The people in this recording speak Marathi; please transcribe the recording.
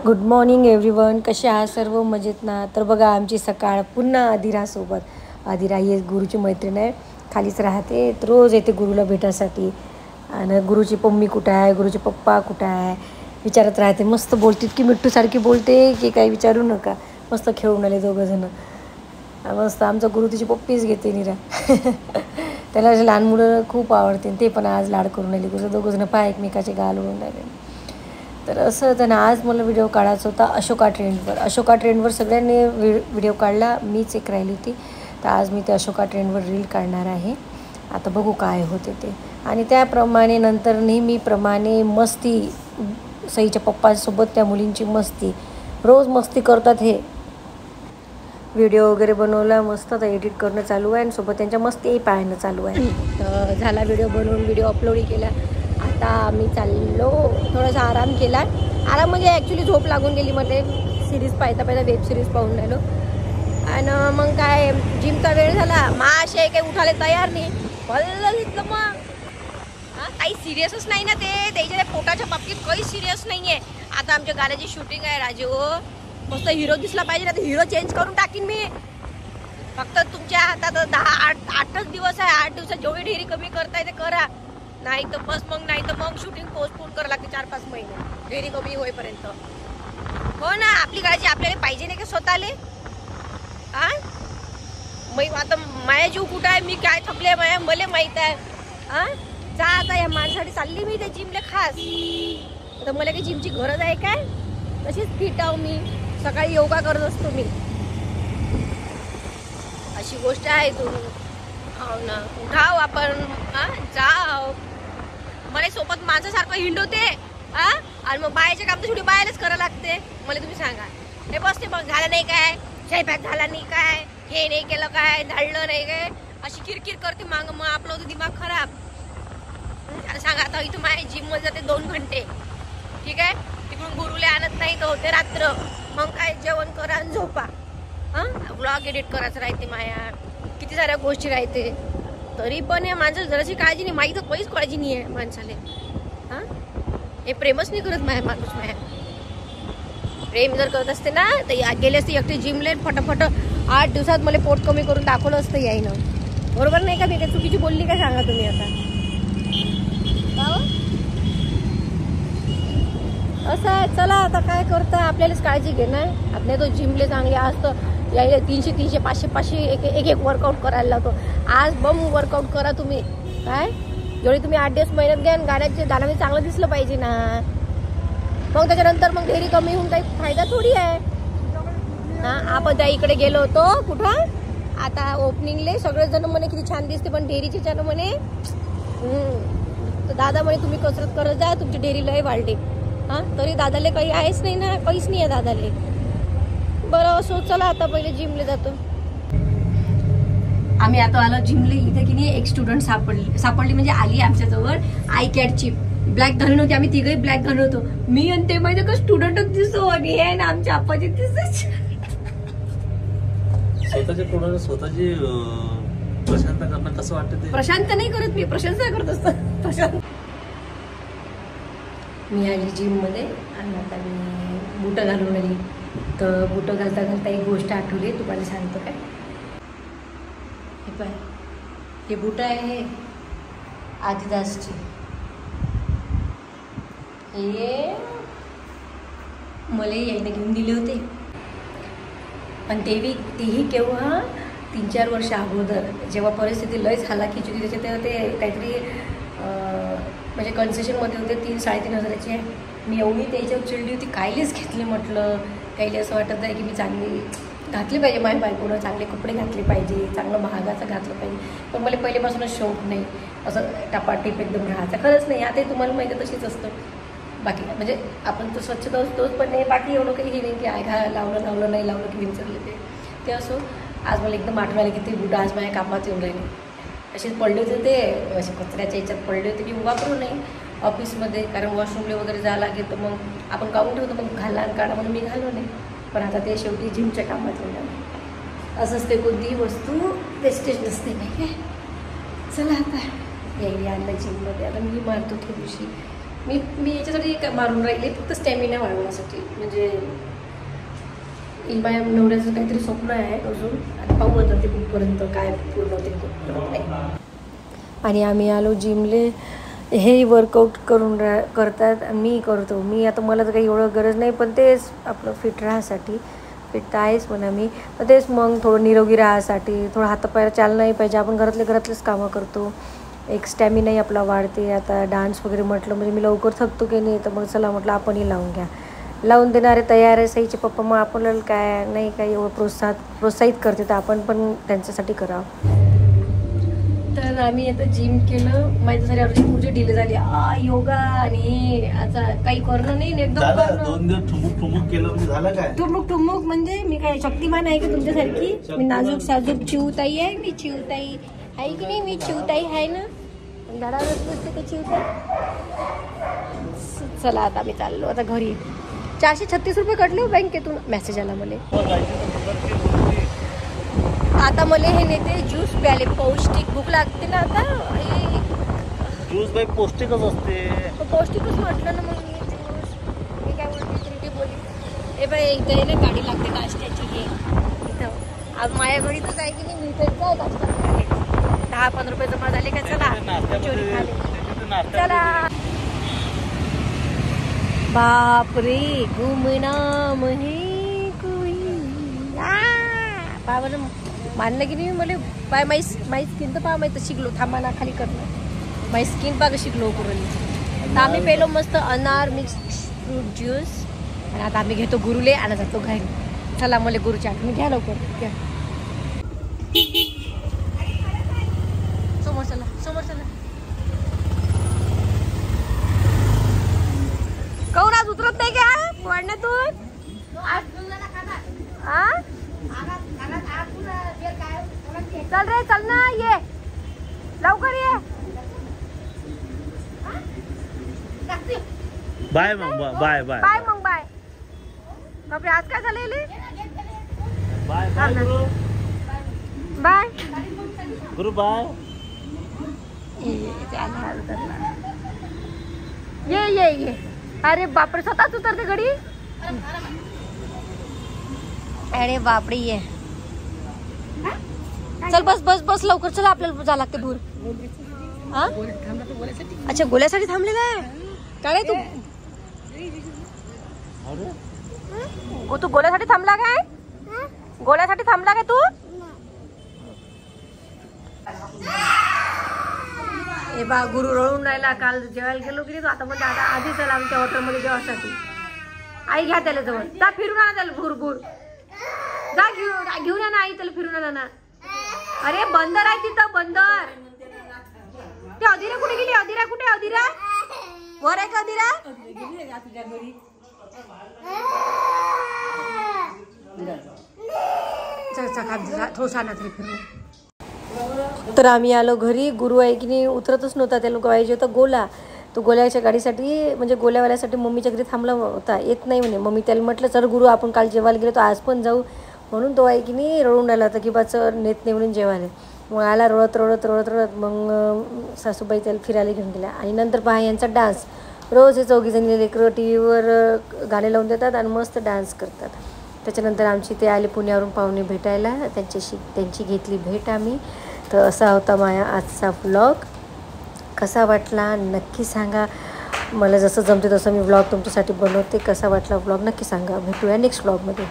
Good morning everyone. कसे आहात सर्व? मजेत ना? तर बघा आमची सकाळ पुन्हा आदिरासोबत. आदिरा ही गुरुची मैत्रीण आहे, खालीच राहते, तर रोज येते गुरुला भेटायसाठी. आणि गुरुची मम्मी कुठं आहे, गुरुचे पप्पा कुठं आहे विचारत राहते. मस्त बोलते, की मिठ्ठूसारखी बोलते की काही विचारू नका. मस्त खेळून आले दोघंजणं. मस्त आमचा गुरु तिची पप्पीच घेते निरा. त्याला असे लहान मुलं खूप आवडते, ते पण आज लाड करून आले. गुरु दोघंजणं पाय एकमेकाचे गाल ओढून राहिले. तर असं होतं ना, आज मला व्हिडिओ काढायचा होता अशोका ट्रेंडवर. अशोका ट्रेंडवर सगळ्यांनी व्हिडिओ काढला, मीच एक राहिली होती. तर आज मी ते अशोका ट्रेंडवर रील काढणार आहे. आता बघू काय होते ते. आणि त्याप्रमाणे नंतर नेहमीप्रमाणे मस्ती, सईच्या पप्पांसोबत त्या मुलींची मस्ती, रोज मस्ती करतात हे. व्हिडिओ वगैरे बनवला मस्त, आता एडिट करणं चालू आहे आणि सोबत त्यांच्या मस्ती पाहणं चालू आहे. तर झाला व्हिडिओ बनवून, व्हिडिओ अपलोड केला. आता आम्ही चाललो, थोडासा आराम केला. आराम म्हणजे ॲक्च्युली झोप लागून गेली. मध्ये सिरीज पाहता वेब सिरीज पाहून राहिलो. आणि मग काय जिमचा वेळ झाला. माशे काही उठायला तयार नाही. भलं घेतलं मग. काही सिरियसच नाही ना ते. त्याच्या पोटाच्या बाबतीत काही सिरियस नाही आहे. आता आमच्या गाण्याची शूटिंग आहे राजू. मस्त हिरो दिसला पाहिजे ना, तर हिरो चेंज करून टाकीन मी. फक्त तुमच्या हातात 8 दिवस आहे. 8 दिवसात जेवढी ढेरी कमी करताय ते करा. नाही तर बस मग, नाही तर मग शूटिंग पोस्टपोन करावं लागते 4-5 महिने ढेरी कमी होईपर्यंत. हो ना, आपली काळजी आपल्याला पाहिजे नाही का स्वतःले? मग आता माया जीव कुठं आहे, मी काय थकले माया, मला माहीत आहे. जा आता, या माझ्यासाठी चालली मी त्या जिमला खास. आता मला काही जिमची गरज आहे काय? तशीच फिट आहो मी. सकाळी योगा करत असतो मी. अशी गोष्ट आहे. तुम्ही हो ना, उठाव आपण, जाव. मला सोबत माणसासारखं हिंडवते आणि मग बायाचे काम तर शेवटी बायालाच करावं लागते. मला तुम्ही सांगा, हे बसते मग झालं नाही काय, स्वयंपाक झाला नाही काय, हे नाही केलं काय, धाडलं नाही काय, अशी किरकिर करते. मग आपलं होतं दिमाग खराब. सांगा आता, इथं माझ्या जिममध्ये जाते 2 घंटे, ठीक आहे. तिकडून गुरुले आणत नाही तर होते रात्र. मग काय जेवण करा आणि झोपा. व्लॉग एडिट करायचं राहते माया, किती साऱ्या गोष्टी राहते. तरी पण या माणसाला जराशी काळजी नाही. माही तर काहीच काळजी नाही आहे माणसाले. हे प्रेमच नाही करत माया माणूस. माया प्रेम जर करत असते ना, तर गेले असते एकटे जिमले, फटाफट 8 दिवसात मला पोट कमी करून दाखवलं असतं यायनं. बरोबर नाही का? मी काही चुकीची बोलली काय सांगा तुम्ही आता? असं आहे. चला आता काय करता, आपल्यालाच काळजी घेणार. आपल्या तो जिमले चांगले. आज तर यायला 300 500 एक वर्कआउट करायला लावतो. आज बम वर्कआउट करा तुम्ही. काय जेवढी तुम्ही 8 दिवस मेहनत घ्या, गाण्याचे दानामध्ये चांगलं दिसलं पाहिजे ना. मग त्याच्यानंतर मग ढेरी कमी होऊन काही फायदा थोडी आहे. आपण त्या इकडे गेलो होतो कुठं, आता ओपनिंगले सगळेजण म्हणे किती छान दिसते, पण ढेरीचे जण म्हणे तर दादा म्हणे तुम्ही कसरत करत जा, तुमची ढेरी लय वाढली. तरी दादाले काही आहेच नाही ना, काहीच नाही आहे दादाले. बरं असो, चला आता पहिले जिमले जातो. आम्ही आता आलो जिमले. इथे की नाही एक स्टुडंट सापडली म्हणजे आली आमच्याजवळ. आय कॅटची ब्लॅक घालून होती. आम्ही तिघही ब्लॅक घालून होतो. मी आणि ते माहिती का स्टुडंटच दिसतो. आणि हे ना आमच्या आप्पाची दिसत. स्वतःचे प्रोडक्ट स्वतःची प्रशंसा करणं कसं वाटतं? प्रशांत नाही करत मी, प्रशंसा करत असतो. प्रशांत मी आली जिममध्ये आणि आता मी बुटं घालून आली. तर बुटं घालता घालता एक गोष्ट आठवली, तुम्हाला सांगतो काय. हे पाय, हे बुटं आहे आदिदासची. हे मला यायला घेऊन दिले होते. पण तेही केव्हा 3-4 वर्ष अगोदर, जेव्हा परिस्थिती लयच हालाकीची होती. त्याच्यात ते काहीतरी म्हणजे कन्सेशनमध्ये होते. 3-3.5 हजाराचे. मी एवढी त्याच्यावर चिडली होती. कायलेच घेतले म्हटलं. काहीले असं वाटत आहे की मी चांगली घातली पाहिजे, माझ्या बायकोनं चांगले कपडे घातले पाहिजे, चांगलं महागाचं घातलं पाहिजे. पण मला पहिल्यापासूनच शौक नाही असं टापाटीप एकदम राहायचं. खरंच नाही. आता तुम्हाला माहिती तशीच असतं. बाकी म्हणजे आपण तर स्वच्छता असतोच, पण नाही बाकी एवढं काही हे नाही की लावलं नाही लावलं की विंचरले ते असो. आज मला एकदम आठवण आली की ते बुटं आज माझ्या कामात येऊन राहिले. असेच पडले होते ते, असे कचऱ्याच्या याच्यात पडले होते की वापरू नये ऑफिसमध्ये, कारण वॉशरूमला वगैरे जायला लागेल तर मग आपण काढून ठेवतो. मग घाला आणि काढा म्हणून मी घालू नये. पण आता ते शेवटी जिमच्या कामात येणार. असंच ते कोणतीही वस्तू वेस्टेज नसते नाही काय. चला आता यायला आणलं जिममध्ये. आता मी मारतो थोडीशी मी याच्यासाठी मारून राहिले फक्त स्टॅमिना वाढवण्यासाठी. म्हणजे माझ्या नवऱ्याचं काहीतरी स्वप्न आहे अजून, आणि पाहू आता ते कुठपर्यंत काय पूर्ण होते. आणि आम्ही आलो जिमले. हे वर्कआउट करतात, मी करतो. मी आता मला तर काही एवढं गरज नाही, पण तेच आपलं फिट राहायसाठी. फिट आहेच म्हणा मी, पण तेच मग थोडं निरोगी राहायसाठी थोडं हातापायला चालनाही पाहिजे. आपण घरातलेच कामं करतो, एक स्टॅमिनाही आपला वाढते. आता डान्स वगैरे म्हटलं म्हणजे मी लवकर थकतो की नाही, तर मग चला म्हटलं आपणही लावून घ्या. लावून देणारे तयार आहे सईचे पप्पा, मग आपल्याला काय नाही काही एवढं प्रोत्साहित करते, तर आपण पण त्यांच्यासाठी करावं. तर आम्ही आता जिम केलं. माझ्यासाठी अर्धी पुढची डिले झाली. योगा आणि आता काही करणं नाही, एकदम 2 दिवस ठुमुक केलं म्हणजे झालं काय? ठुमुक म्हणजे मी काय शक्तिमान आहे की तुमच्यासारखी? मी नाजूक साजूक चिवताई आहे. मी चिवताई आहे की नाही? मी चिवताई आहे ना, झाडावरच बसते का चिवताई? चला आता आम्ही चाललो आता घरी. 436 रुपये कटले बँकेतून. मेसेज आला मला. आता मला हे नेते ज्यूस प्याले, पौष्टिक. भूक लागते ना आता. ज्यूस बाई पौष्टिकच असते. पौष्टिकच म्हटलं ना मग. मी काय बोलते बोली. हे बाई इथं आहे ना गाडी लागते नाश्त्याची. हे इथं आज माझ्या घरी तर आहे की नाही, मी तर जाऊ नाश्ता. 10-15 रुपये जमा झाले का? चला चोरी खाले. चला. बापरे गुमनाम है कोई. बाबा मानलं की नाही मला. पाय माई स्किन तर पहा माहिती शिकलो. थांबा ना खाली करणं. माई स्किन पहा शिकलो करून. तर आम्ही पेलो मस्त अनार मिक्स फ्रूट ज्यूस. आणि आता आम्ही घेतो गुरुले आणि जातो घरी. चला मला गुरुची आठवण घ्या लवकर. घ्या समोर चला, समोर चला. कौन आज उतरत नाही का वाढण्यातून? चल रे, चल ना, ये लवकर ये. बाय मग बाय बाय बाय मग बाय. बापरे आज काय झालं? बाय बाय गुरु. बाय गुरु बाय. ये. अरे बापरे स्वतःच उतरते घडी. अरे बापरे ये. चल बस लवकर. चला आपल्याला जा लागते भूर. अच्छा गोल्यासाठी थांबलेला आहे काय रे तू? तू गोल्यासाठी थांबला काय? गोल्यासाठी थांबला काय तू? ए बा गुरु रळून राहिला. काल जेवायला गेलो की नाही, आता म्हणजे आता आधी चला आमच्या हॉटेलमध्ये जेवासाठी. आई घ्या त्याला जवळ. जा फिरून आणा त्याला भूर. जा घेऊन आणा आई त्याला फिरून आणा. अरे बंदर आहे तिथं, बंदर. ते अधीरा कुठे गेली? अधीरा कुठे? अधीरा वर आहे का? अधीरा थोडं आणा तरी फिरून. तर आम्ही आलो घरी. गुरु आहे की नाही उतरतच नव्हता. त्या लोक पाहिजे होता गोला. तो गोल्याच्या गाडीसाठी म्हणजे गोल्यावाल्यासाठी मम्मीच्या घरी थांबला होता. येत नाही म्हणे. मम्मी त्याला म्हटलं चल गुरु आपण काल जेवायला गेलो, तर आज पण जाऊ. म्हणून तो आहे की नाही रडून राहिला होता की बाचं नेत नाही म्हणून जेवायला. मग आला रडत. मग सासूबाई त्याला फिरायला घेऊन गेल्या. आणि नंतर पहा यांचा डान्स. रोज हे 4 जणी लेकरं टी व्हीवर गाणे लावून देतात आणि मस्त डान्स करतात. त्याच्यानंतर आमची ते आले पुण्यावरून पाहुणे भेटायला. त्यांची घेतली भेट आम्ही. तर असा होता माझा आजचा व्लॉग. कसा वाटला नक्की सांगा. मला जसं जमते तसं मी व्लॉग तुमच्यासाठी बनवते. कसा वाटला व्लॉग नक्की सांगा. भेटूया नेक्स्ट व्लॉगमध्ये.